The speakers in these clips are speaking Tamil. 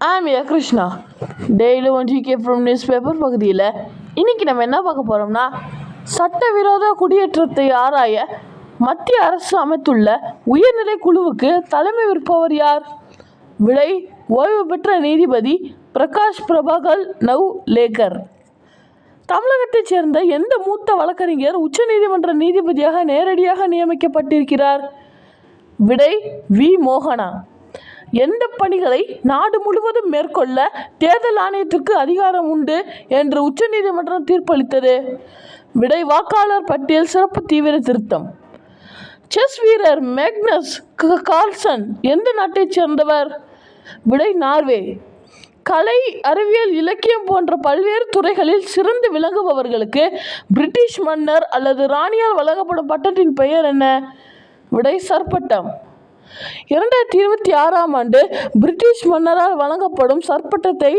Krishna. Daily one GK from news paper பகுதியில் இன்றைக்கி நம்ம என்ன பார்க்க போகிறோம்னா, சட்டவிரோத குடியேற்றத்தை ஆராய மத்திய அரசு அமைத்துள்ள உயர்நிலை குழுவுக்கு தலைமை விற்பவர் யார்? விடை: ஓய்வு பெற்ற நீதிபதி பிரகாஷ் பிரபாகர் நவ்லேக்கர். தமிழகத்தைச் சேர்ந்த எந்த மூத்த வழக்கறிஞர் உச்சநீதிமன்ற நீதிபதியாக நேரடியாக நியமிக்கப்பட்டிருக்கிறார்? விடை: வி. மோகனா. எந்த பணிகளை நாடு முழுவதும் மேற்கொள்ள தேர்தல் ஆணையத்திற்கு அதிகாரம் உண்டு என்று உச்சநீதிமன்றம் தீர்ப்பளித்தது? விடை: வாக்காளர் பட்டியல் சிறப்பு தீவிர திருத்தம். செஸ் வீரர் மேக்னஸ் கார்ல்சன் எந்த நாட்டைச் சேர்ந்தவர்? விடை: நார்வே. கலை, அறிவியல், இலக்கியம் போன்ற பல்வேறு துறைகளில் சிறந்து விளங்குபவர்களுக்கு பிரிட்டிஷ் மன்னர் அல்லது ராணியால் வழங்கப்படும் பட்டத்தின் பெயர் என்ன? விடை: சர்பட்டம். 2026ஆம் ஆண்டு பிரிட்டிஷ் மன்னரால் வழங்கப்படும் சர்பட்டத்தை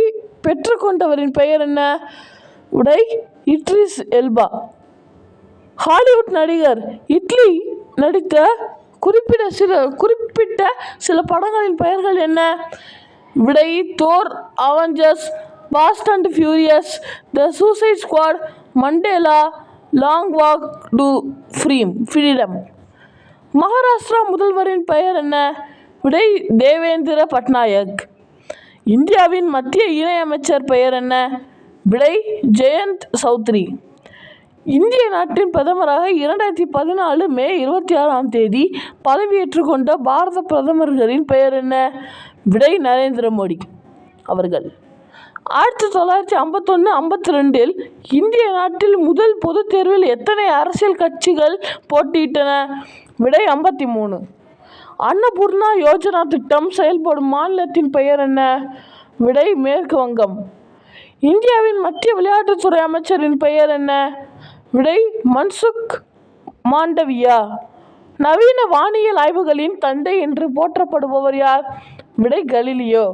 பெற்றுக்கொண்டவரின் பெயர் என்ன? விடை: இட்ரிஸ் எல்பா. ஹாலிவுட் நடிகர் இட்லி நடித்த குறிப்பிட்ட சில படங்களின் பெயர்கள் என்ன? விடை: Thor, Avengers, Fast and Furious, The Suicide Squad, Mandela, Long Walk to Freedom. Maharashtra முதல்வரின் பெயர் என்ன? விடை: தேவேந்திர பட்நாயக். இந்தியாவின் மத்திய இணையமைச்சர் பெயர் என்ன? விடை: ஜெயந்த் சௌத்ரி. இந்திய நாட்டின் பிரதமராக 2014 மே 26ஆம் தேதி பதவியேற்றுக் கொண்ட பாரத பிரதமர்களின் பெயர் என்ன? விடை: நரேந்திர மோடி அவர்கள். 1951-52இல் இந்திய நாட்டில் முதல் பொதுத் தேர்வில் எத்தனை அரசியல் கட்சிகள் போட்டியிட்டன? விடை: 53. அன்னபூர்ணா யோஜனா திட்டம் செயல்படும் மாநிலத்தின் பெயர் என்ன? விடை: மேற்கு வங்கம். இந்தியாவின் மத்திய விளையாட்டுத்துறை அமைச்சரின் பெயர் என்ன? விடை: மன்சுக் மாண்டவியா. நவீன வானியல் ஆய்வுகளின் தந்தை என்று போற்றப்படுபவர் யார்? விடை: கலீலியோ.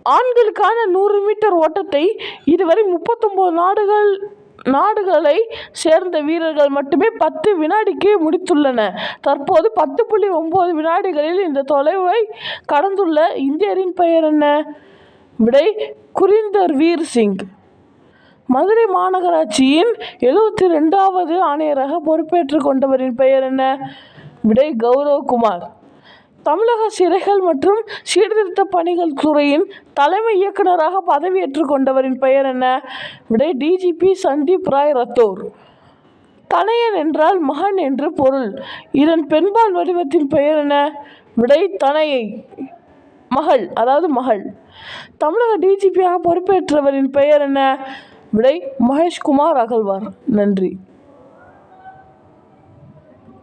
ஆண்களுக்கான 100 மீட்டர் ஓட்டத்தை இதுவரை 39 நாடுகளை சேர்ந்த வீரர்கள் மட்டுமே 10 வினாடிக்கு முடித்துள்ளனர். தற்போது 10.9 வினாடிகளில் இந்த தொலைவை கடந்துள்ள இந்தியரின் பெயர் என்ன? விடை: குரிந்தர் வீர் சிங். மதுரை மாநகராட்சியின் 72வது ஆணையராக பொறுப்பேற்றுக் கொண்டவரின் பெயர் என்ன? விடை: கௌரவகுமார். தமிழக சிறைகள் மற்றும் சீர்திருத்த பணிகள் துறையின் தலைமை இயக்குநராக பதவியேற்றுக் கொண்டவரின் பெயர் என்ன? விடை: டிஜிபி சந்தீப் ராய் ரத்தோர். தனையன் என்றால் மகன் என்று பொருள். இதன் பெண்பால் வடிவத்தின் பெயர் என்ன? விடை: தனையை. மகள், அதாவது மகள். தமிழக டிஜிபியாக பொறுப்பேற்றவரின் பெயர் என்ன? விடை: மகேஷ்குமார் அகர்வால். நன்றி.